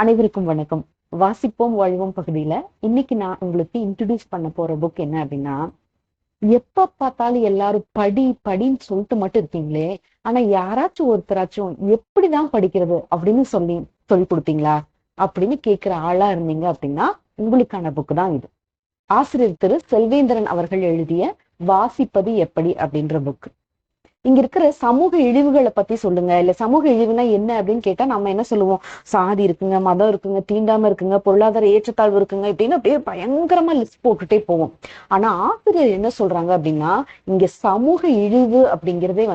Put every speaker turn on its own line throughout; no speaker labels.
அனைவருக்கும் வணக்கம். வாசிப்போம் வாழ்வோம் பகுதியில இன்னைக்கு நான் உங்களுக்கு இன்ட்ரடியூஸ் பண்ண போற புக் என்ன அப்படின்னா, எப்ப பார்த்தாலும் எல்லாரும் படி படின்னு சொல்லிட்டு மட்டும் இருக்கீங்களே, ஆனா யாராச்சும் ஒருத்தராச்சும் எப்படிதான் படிக்கிறது அப்படின்னு சொல்லி கொடுத்தீங்களா அப்படின்னு கேட்கிற ஆளா இருந்தீங்க அப்படின்னா உங்களுக்கான புக் தான் இது. ஆசிரியர் திரு செல்வேந்திரன் அவர்கள் எழுதிய வாசிப்பது எப்படி அப்படின்ற புக். இங்க இருக்கிற சமூக இழிவுகளை பத்தி சொல்லுங்க, இல்ல சமூக இழிவுனா என்ன அப்படின்னு கேட்டா நம்ம என்ன சொல்லுவோம்? சாதி இருக்குங்க, மதம் இருக்குங்க, தீண்டாம இருக்குங்க, பொருளாதார ஏற்றத்தாழ்வு இருக்குங்க, இப்படின்னு அப்படியே பயங்கரமா லிஸ்ட் போட்டுட்டே போவோம். ஆனா ஆசிரியர் என்ன சொல்றாங்க அப்படின்னா, இங்க சமூக இழிவு அப்படிங்கிறதே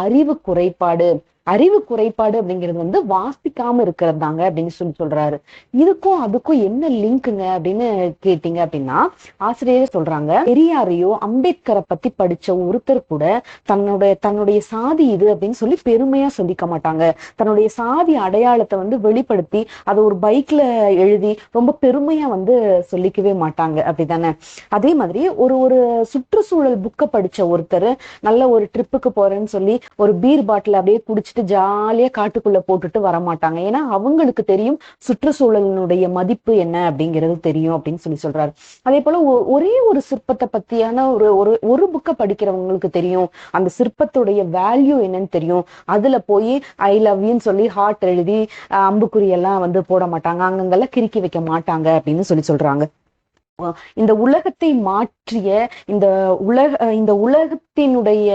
அறிவு குறைபாடு. அறிவு குறைபாடு அப்படிங்கிறது வாசிக்காம இருக்கிறது தாங்க அப்படின்னு சொல்றாரு. இதுக்கும் அதுக்கும் என்ன லிங்க்குங்க அப்படின்னு கேட்டீங்க அப்படின்னா, ஆசிரியரே சொல்றாங்க, பெரியாரையோ அம்பேத்கரை பத்தி படிச்ச ஒருத்தர் கூட தன்னுடைய சாதி இது அப்படின்னு சொல்லி பெருமையா சொல்லிக்க மாட்டாங்க. தன்னுடைய சாதி அடையாளத்தை வெளிப்படுத்தி அதை ஒரு பைக்ல எழுதி ரொம்ப பெருமையா சொல்லிக்கவே மாட்டாங்க. அப்படித்தானே? அதே மாதிரி ஒரு ஒரு சுற்றுச்சூழல் புக்கை படிச்ச ஒருத்தர் நல்ல ஒரு ட்ரிப்புக்கு போறேன்னு சொல்லி ஒரு பீர் பாட்டில் அப்படியே குடிச்சிட்டு ஜாலியா காட்டுக்குள்ள போட்டுட்டு வரமாட்டாங்க. ஏன்னா அவங்களுக்கு தெரியும் சுற்றுச்சூழலினுடைய மதிப்பு என்ன அப்படிங்கிறது தெரியும் அப்படின்னு சொல்றாரு. அதே போல ஒரே ஒரு சிற்பத்தை பத்தியான ஒரு புக்கை படிக்கிறவங்களுக்கு தெரியும் அந்த சிற்பத்துடைய வேல்யூ என்னன்னு தெரியும். அதுல போய் ஐ லவ் யூன்னு சொல்லி ஹார்ட் எழுதி அம்புக்குறி எல்லாம் போட மாட்டாங்க, அங்கங்கெல்லாம் கிறுக்கி வைக்க மாட்டாங்க அப்படின்னு சொல்றாங்க. இந்த உலகத்தை மாற்றிய இந்த உலகத்தினுடைய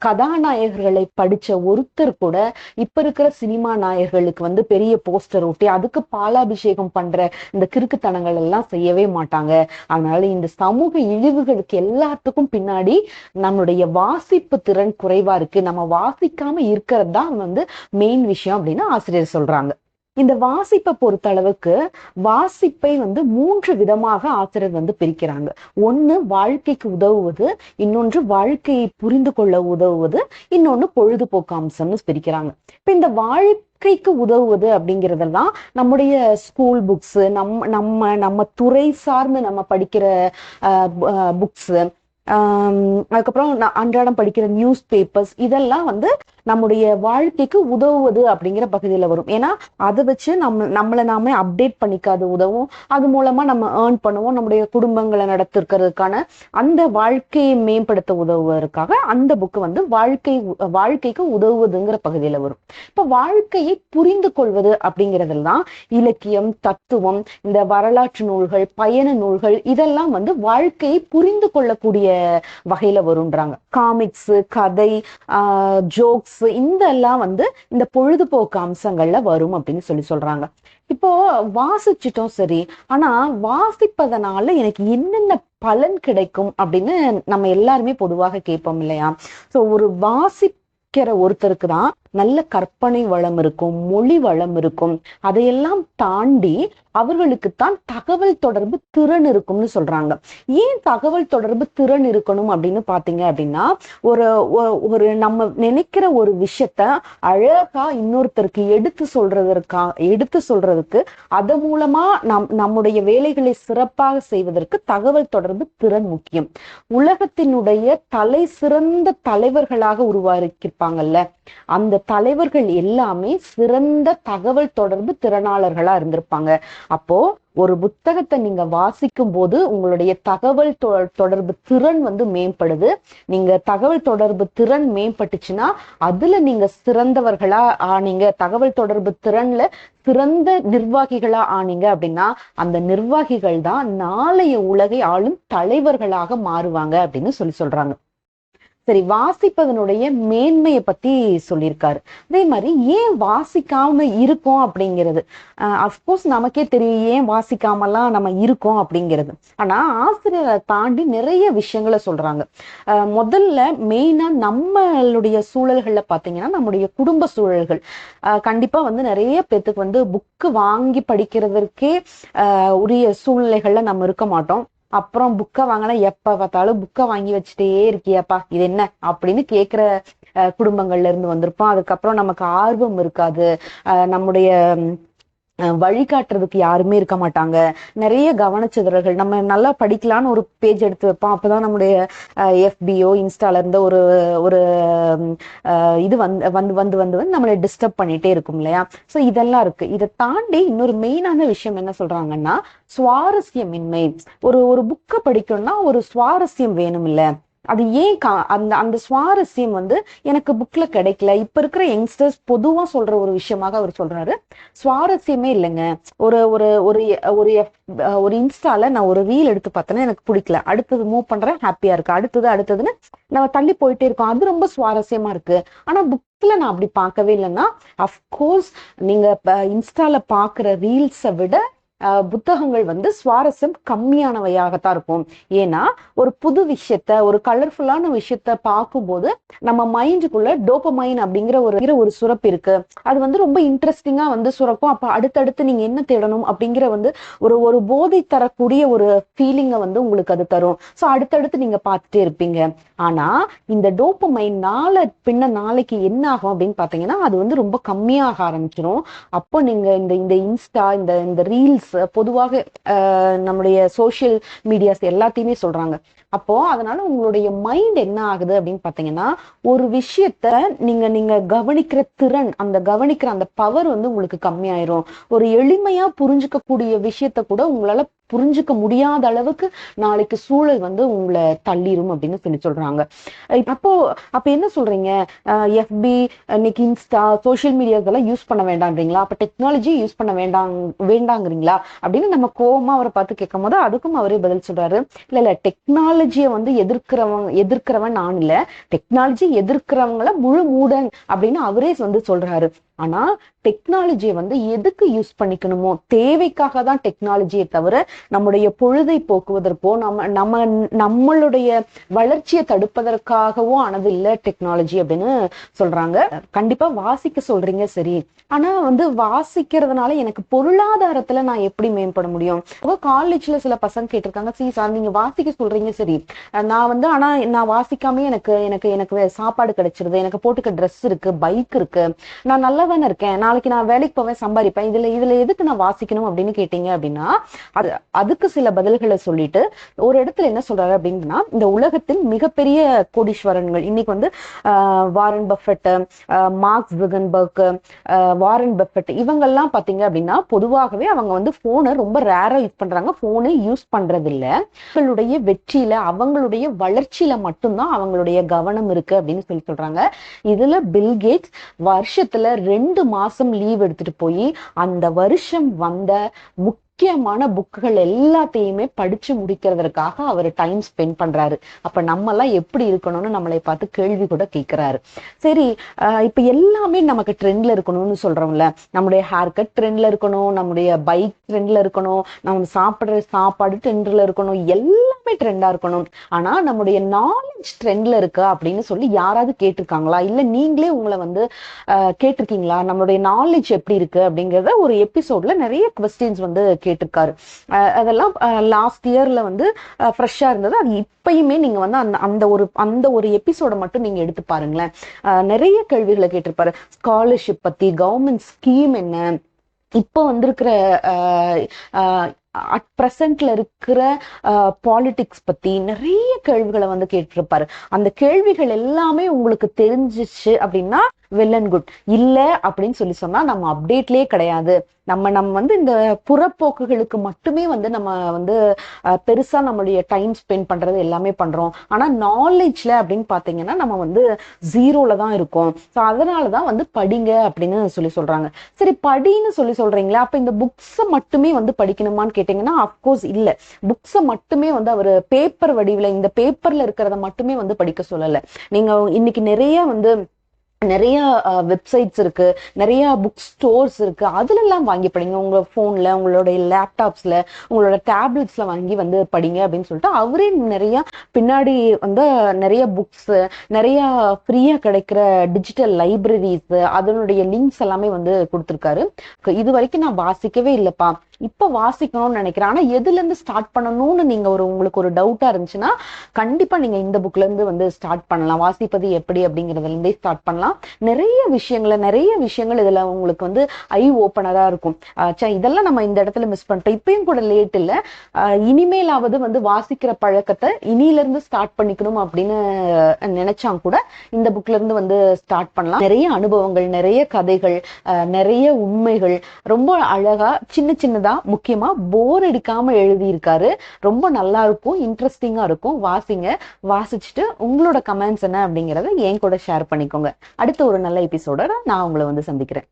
கதாநாயகர்களை படிச்ச ஒருத்தர் கூட இப்ப இருக்கிற சினிமா நாயகர்களுக்கு பெரிய போஸ்டர் ஒட்டி அதுக்கு பாலாபிஷேகம் பண்ற இந்த கிறுக்குத்தனங்கள் எல்லாம் செய்யவே மாட்டாங்க. அதனால இந்த சமூக இழிவுகளுக்கு எல்லாத்துக்கும் பின்னாடி நம்மளுடைய வாசிப்பு திறன் குறைவா இருக்கு, நம்ம வாசிக்காம இருக்கிறது தான் மெயின் விஷயம் அப்படின்னு ஆசிரியர் சொல்றாங்க. இந்த வாசிப்பை பொறுத்த அளவுக்கு வாசிப்பை 3 விதமாக ஆசிரியர் பிரிக்கிறாங்க. ஒண்ணு வாழ்க்கைக்கு உதவுவது, இன்னொன்று வாழ்க்கையை புரிந்து கொள்ள உதவுவது, இன்னொன்னு பொழுதுபோக்கு அம்சம்னு பிரிக்கிறாங்க. இப்ப இந்த வாழ்க்கைக்கு உதவுவது அப்படிங்கிறதெல்லாம் நம்முடைய ஸ்கூல் புக்ஸ், நம்ம துறை சார்ந்து நம்ம படிக்கிற புக்ஸ், அதுக்கப்புறம் அன்றாடம் படிக்கிற நியூஸ் பேப்பர்ஸ், இதெல்லாம் நம்முடைய வாழ்க்கைக்கு உதவுவது அப்படிங்கிற பகுதியில வரும். ஏன்னா அதை வச்சு நம்மளை நாமே அப்டேட் பண்ணிக்காது உதவும். அது மூலமா நம்ம ஏர்ன் பண்ணுவோம், நம்முடைய குடும்பங்களை நடத்திருக்கிறதுக்கான அந்த வாழ்க்கையை மேம்படுத்த உதவுவதற்காக அந்த புக்கு வாழ்க்கைக்கு உதவுவதுங்கிற பகுதியில வரும். இப்ப வாழ்க்கையை புரிந்து கொள்வது அப்படிங்கிறதுல தான் இலக்கியம், தத்துவம், இந்த வரலாற்று நூல்கள், பயண நூல்கள் இதெல்லாம் வாழ்க்கையை புரிந்து கொள்ளக்கூடிய வகையில வரும்ன்றாங்க. காமிக்ஸ், கதை, ஜோக்ஸ் இதெல்லாம் இந்த பொழுதுபோக்கு அம்சங்கள்ல வரும் அப்படின்னு சொல்றாங்க. இப்போ வாசிச்சிட்டோம் சரி, ஆனா வாசிப்பதனால எனக்கு என்னென்ன பலன் கிடைக்கும் அப்படின்னு நம்ம எல்லாருமே பொதுவாக கேட்போம் இல்லையா? சோ ஒரு ஒருத்தருக்கு தான் நல்ல கற்பனை வளம் இருக்கும், மொழி வளம் இருக்கும். அதையெல்லாம் தாண்டி அவர்களுக்குத்தான் தகவல் தொடர்பு திறன் இருக்கும்னு சொல்றாங்க. ஏன் தகவல் தொடர்பு திறன் இருக்கணும் அப்படின்னு பாத்தீங்க அப்படின்னா, ஒரு நம்ம நினைக்கிற ஒரு விஷயத்த அழகா இன்னொருத்தருக்கு எடுத்து சொல்றதுக்கு அது மூலமா நம்முடைய வேலைகளை சிறப்பாக செய்வதற்கு தகவல் தொடர்பு திறன் முக்கியம். உலகத்தினுடைய தலை சிறந்த தலைவர்களாக உருவாக்கியிருப்பாங்கல்ல, அந்த தலைவர்கள் எல்லாமே சிறந்த தகவல் தொடர்பு திறனாளர்களா இருந்திருப்பாங்க. அப்போ ஒரு புத்தகத்தை நீங்க வாசிக்கும் போது உங்களுடைய தகவல் தொடர்பு திறன் மேம்படுது. நீங்க தகவல் தொடர்பு திறன் மேம்பட்டுச்சுன்னா அதுல நீங்க சிறந்தவர்களா ஆனீங்க, தகவல் தொடர்பு திறன்ல சிறந்த நிர்வாகிகளா ஆனீங்க அப்படின்னா அந்த நிர்வாகிகள் தான் நாளைய உலகை ஆளும் தலைவர்களாக மாறுவாங்க அப்படின்னு சொல்றாங்க. சரி, வாசிப்பதனுடைய மேன்மையை பத்தி சொல்லியிருக்காரு. அதே மாதிரி ஏன் வாசிக்காம இருக்கோம் அப்படிங்கிறது அஃப்கோர்ஸ் நமக்கே தெரியும் ஏன் வாசிக்காமலாம் நம்ம இருக்கோம் அப்படிங்கிறது. ஆனா ஆசிரியரை தாண்டி நிறைய விஷயங்களை சொல்றாங்க. முதல்ல மெயினா நம்மளுடைய சூழல்கள்ல பாத்தீங்கன்னா நம்முடைய குடும்ப சூழல்கள் கண்டிப்பா நிறைய பேத்துக்கு புக்கு வாங்கி படிக்கிறதுக்கே உரிய சூழ்நிலைகள்ல நம்ம இருக்க மாட்டோம். அப்புறம் புக்கை வாங்கினா எப்ப பார்த்தாலும் புக்கை வாங்கி வச்சுட்டே இருக்கியாப்பா இது என்ன அப்படின்னு கேக்குற குடும்பங்கள்ல இருந்து வந்திருப்போம். அதுக்கப்புறம் நமக்கு ஆர்வம் இருக்காது. நம்முடைய வழிகாட்டுறதுக்கு யாருமே இருக்க மாட்டாங்க. நிறைய கவனச்சிதறல்கள். நம்ம நல்லா படிக்கலான்னு ஒரு பேஜ் எடுத்து வைப்போம், அப்பதான் நம்முடைய எஃபியோ இன்ஸ்டால இருந்த ஒரு ஒரு இது வந்து வந்து வந்து வந்து வந்து நம்மளை டிஸ்டர்ப் பண்ணிட்டே இருக்கும் இல்லையா. ஸோ இதெல்லாம் இருக்கு. இதை தாண்டி இன்னொரு மெயினான விஷயம் என்ன சொல்றாங்கன்னா, சுவாரஸ்யமின்மை. ஒரு ஒரு புக்கை படிக்கணும்னா ஒரு சுவாரஸ்யம் வேணும் இல்ல. அது ஏன் அந்த அந்த சுவாரஸ்யம் வந்து எனக்கு புக்ல கிடைக்கல. இப்ப இருக்கிற யங்ஸ்டர்ஸ் பொதுவா சொல்ற ஒரு விஷயமாக அவர் சொல்றாரு, சுவாரஸ்யமே இல்லைங்க. ஒரு ஒரு ஒரு ஒரு ஒரு இன்ஸ்டால நான் ஒரு ரீல் எடுத்து பார்த்தேன்னா எனக்கு பிடிக்கல, அடுத்தது மூவ் பண்றேன், ஹாப்பியா இருக்கு, அடுத்ததுன்னு நம்ம தள்ளி போயிட்டே இருக்கோம். அது ரொம்ப சுவாரஸ்யமா இருக்கு. ஆனா புக்ல நான் அப்படி பார்க்கவே இல்லைன்னா, அஃப்கோர்ஸ் நீங்க இன்ஸ்டால பாக்குற ரீல்ஸை விட புத்தகங்கள் வந்து சுவாரஸ்யம் கம்மியானவையாகத்தான் இருக்கும். ஏன்னா ஒரு புது விஷயத்த, ஒரு கலர்ஃபுல்லான விஷயத்த பார்க்கும்போது நம்ம மைண்டுக்குள்ள டோபமைன் அப்படிங்கிற ஒரு சுரப்பு இருக்கு. அது வந்து ரொம்ப இன்ட்ரெஸ்டிங்கா வந்து சுரக்கும். அப்ப அடுத்தடுத்து நீங்க என்ன தேடணும் அப்படிங்கிற வந்து ஒரு ஒரு போதை தரக்கூடிய ஒரு ஃபீலிங்கை வந்து உங்களுக்கு அது தரும். ஸோ அடுத்தடுத்து நீங்க பார்த்துட்டே இருப்பீங்க. ஆனா இந்த டோபமைன் நாளைக்கு என்ன ஆகும் அப்படின்னு பாத்தீங்கன்னா, அது வந்து ரொம்ப கம்மியாக ஆரம்பிச்சிடும். அப்போ நீங்க இந்த இந்த இன்ஸ்டா, இந்த இந்த ரீல்ஸ், பொதுவாக நம்முடைய சோசியல் மீடியாஸ் எல்லாத்தையுமே சொல்றாங்க. அப்போ அதனால உங்களுடைய மைண்ட் என்ன ஆகுது அப்படின்னு பாத்தீங்கன்னா, ஒரு விஷயத்த நீங்க நீங்க கவனிக்கிற திறன், அந்த கவனிக்கிற அந்த பவர் வந்து உங்களுக்கு கம்மியாயிரும். ஒரு எளிமையா புரிஞ்சுக்க கூடிய விஷயத்த கூட உங்களால புரிஞ்சுக்க முடியாத அளவுக்கு நாளைக்கு சூழல் வந்து உங்களை தள்ளிரும் அப்படின்னு சொல்றாங்க. அப்ப என்ன சொல்றீங்க, எஃபி, இன்னைக்கு இன்ஸ்டா, சோசியல் மீடியாஸ் எல்லாம் யூஸ் பண்ண வேண்டாம்ன்றீங்களா? அப்ப டெக்னாலஜி யூஸ் பண்ண வேண்டாங்கிறீங்களா அப்படின்னு நம்ம கோவமா அவரை பார்த்து கேட்கும் போது அதுக்கும் அவரே பதில் சொல்றாரு, இல்ல டெக்னாலஜியை வந்து எதிர்க்கிறவன் நான் இல்ல, டெக்னாலஜி எதிர்க்கிறவங்கள முழு மூடன் அப்படின்னு அவரே வந்து சொல்றாரு. ஆனா டெக்னாலஜியை வந்து எதுக்கு யூஸ் பண்ணிக்கணுமோ தேவைக்காக தான் டெக்னாலஜியை தவிர நம்முடைய பொழுதை போக்குவதற்கோ நம்மளுடைய வளர்ச்சியை தடுப்பதற்காகவோ ஆனது இல்ல டெக்னாலஜி அப்படின்னு சொல்றாங்க. கண்டிப்பா வாசிக்க சொல்றீங்க சரி, ஆனா வந்து வாசிக்கிறதுனால எனக்கு பொருளாதாரத்துல நான் எப்படி மேம்பட முடியும்? காலேஜ்ல சில பசங்க கேட்டிருக்காங்க, சரி சார் நீங்க வாசிக்க சொல்றீங்க சரி, நான் வந்து ஆனா நான் வாசிக்காம எனக்கு எனக்கு எனக்கு சாப்பாடு கிடைச்சிருது, எனக்கு போட்டுக்க ட்ரெஸ் இருக்கு, பைக் இருக்கு, நான் நல்லா தானே இருக்கேன், நாளைக்கு நான் வேலைக்கு போவேன், சம்பாதிப்பேன், இதுல எதுக்கு நான் வாசிக்கணும் அப்படின்னு கேட்டீங்க அப்படின்னா, அதுக்கு சில பதில்களை சொல்லிட்டு ஒரு இடத்துல என்ன சொல்றாரு அப்படின்னா, இந்த உலகத்தின் மிகப்பெரிய கோடீஸ்வரன்கள் இன்னைக்கு வந்து Warren Buffett, Mark Zuckerberg, Warren Buffett, இவங்கெல்லாம் பாத்தீங்க அப்படின்னா பொதுவாகவே அவங்க வந்து போனை ரொம்ப ரேரா யூஸ் பண்றாங்க, போனை யூஸ் பண்றது இல்ல. அவங்களுடைய வெற்றியில, அவங்களுடைய வளர்ச்சியில மட்டும்தான் அவங்களுடைய கவனம் இருக்கு அப்படின்னு சொல்றாங்க. இதுல பில் கேட்ஸ் வருஷத்துல 2 மாசம் லீவ் எடுத்துட்டு போய் அந்த வருஷம் வந்த முக்கியமான புக்குகள் எல்லாத்தையுமே படிச்சு முடிக்கிறதுக்காக அவர் டைம் ஸ்பெண்ட் பண்றாரு. அப்ப நம்ம எல்லாம் எப்படி இருக்கணும்னு நம்மளை பார்த்து கேள்வி கூட கேட்கிறாரு. சரி, இப்ப எல்லாமே நமக்கு ட்ரெண்ட்ல இருக்கணும்னு சொல்றோம்ல, நம்முடைய ஹேர் கட் ட்ரெண்ட்ல இருக்கணும், நம்முடைய பைக் ட்ரெண்ட்ல இருக்கணும், நம்ம சாப்பிடுற சாப்பாடு ட்ரெண்ட்ல இருக்கணும், எல்லாமே ட்ரெண்டா இருக்கணும். ஆனா நம்முடைய நாலேஜ் ட்ரெண்ட்ல இருக்கா அப்படின்னு சொல்லி யாராவது கேட்டிருக்காங்களா? இல்ல நீங்களே உங்களை வந்து கேட்டிருக்கீங்களா, நம்மளுடைய நாலேஜ் எப்படி இருக்கு அப்படிங்கறத ஒரு எபிசோட்ல நிறைய கொஸ்டின்ஸ் வந்து கேட்டிருக்காரு. அதெல்லாம் லாஸ்ட் இயர்ல வந்து ஃப்ரெஷ்ஷா இருந்தது. அது இப்பயுமே நீங்க வந்து அந்த ஒரு எபிசோட மட்டும் நீங்க எடுத்து பாருங்களேன். நிறைய கேள்விகளை கேட்டிருப்பாரு. ஸ்காலர்ஷிப் பத்தி, கவர்மெண்ட் ஸ்கீம் என்ன, இப்போ வந்திருக்கிற அட் பிரசன்ட்ல இருக்கிற பாலிடிக்ஸ் பத்தி நிறைய கேள்விகளை வந்து கேட்டிருப்பாரு. அந்த கேள்விகள் எல்லாமே உங்களுக்கு தெரிஞ்சிச்சு அப்படின்னா வெல் அண்ட் குட். இல்ல அப்படின்னு சொன்னா நம்ம அப்டேட்லயே கிடையாது. நம்ம வந்து இந்த புறப்போக்குகளுக்கு மட்டுமே வந்து நம்ம வந்து பெருசா நம்மளுடைய டைம் ஸ்பெண்ட் பண்றது எல்லாமே பண்றோம். ஆனா நாலேஜ்ல அப்படின்னு பாத்தீங்கன்னா நம்ம வந்து ஜீரோல தான் இருக்கோம். ஸோ அதனாலதான் வந்து படிங்க அப்படின்னு சொல்றாங்க. சரி, படின்னு சொல்றீங்களா, அப்ப இந்த புக்ஸை மட்டுமே வந்து படிக்கணுமான்னு கேட்டீங்கன்னா அப்கோர்ஸ் இல்ல. புக்ஸை மட்டுமே வந்து அவர் பேப்பர் வடிவில், இந்த பேப்பர்ல இருக்கிறத மட்டுமே வந்து படிக்க சொல்லல. நீங்க இன்னைக்கு நிறைய வெப்சைட்ஸ் இருக்கு, நிறைய புக் ஸ்டோர்ஸ் இருக்கு, அதுல எல்லாம் வாங்கி படிங்க. உங்க போன்ல, உங்களுடைய லேப்டாப்ஸ்ல, உங்களோட டேப்லெட்ஸ்ல வாங்கி வந்து படிங்க அப்படின்னு சொல்லிட்டு அவரே நிறைய பின்னாடி வந்து நிறைய புக்ஸ், நிறைய ஃப்ரீயா கிடைக்கிற டிஜிட்டல் லைப்ரரிஸ், அதனுடைய லிங்க்ஸ் எல்லாமே வந்து கொடுத்துருக்காரு. இது வரைக்கும் நான் வாசிக்கவே இல்லப்பா, இப்ப வாசிக்கணும்னு நினைக்கிறேன், ஆனா எதுல இருந்து ஸ்டார்ட் பண்ணணும்னு நீங்க உங்களுக்கு ஒரு டவுட்டா இருந்துச்சுன்னா கண்டிப்பா நீங்க இந்த புக்ல இருந்து வந்து ஸ்டார்ட் பண்ணலாம். வாசிப்பது எப்படி அப்படிங்கறதுல இருந்தே ஸ்டார்ட் பண்ணலாம். நிறைய விஷயங்கள் இதுல உங்களுக்கு வந்து ஐ ஓப்பனரா இருக்கும். இதெல்லாம் நம்ம இந்த இடத்துல மிஸ் பண்ணிட்டோம், இப்பயும் கூட லேட் இல்ல, இனிமேலாவது வந்து வாசிக்கிற பழக்கத்தை இனியில இருந்து ஸ்டார்ட் பண்ணிக்கணும் அப்படின்னு நினைச்சா கூட இந்த புக்ல இருந்து வந்து ஸ்டார்ட் பண்ணலாம். நிறைய அனுபவங்கள், நிறைய கதைகள், நிறைய உண்மைகள், ரொம்ப அழகா சின்ன சின்னதா முக்கியமா போர் அடிக்காம எழுதியிருக்காரு. ரொம்ப நல்லா இருக்கும், இன்ட்ரெஸ்டிங்கா இருக்கும். வாசிங்க. வாசிச்சுட்டு உங்களோட கமெண்ட்ஸ் என்ன அப்படிங்கறத என் கூட ஷேர் பண்ணிக்கோங்க. அடுத்த ஒரு நல்ல எபிசோட நான் உங்களை வந்து சந்திக்கிறேன்.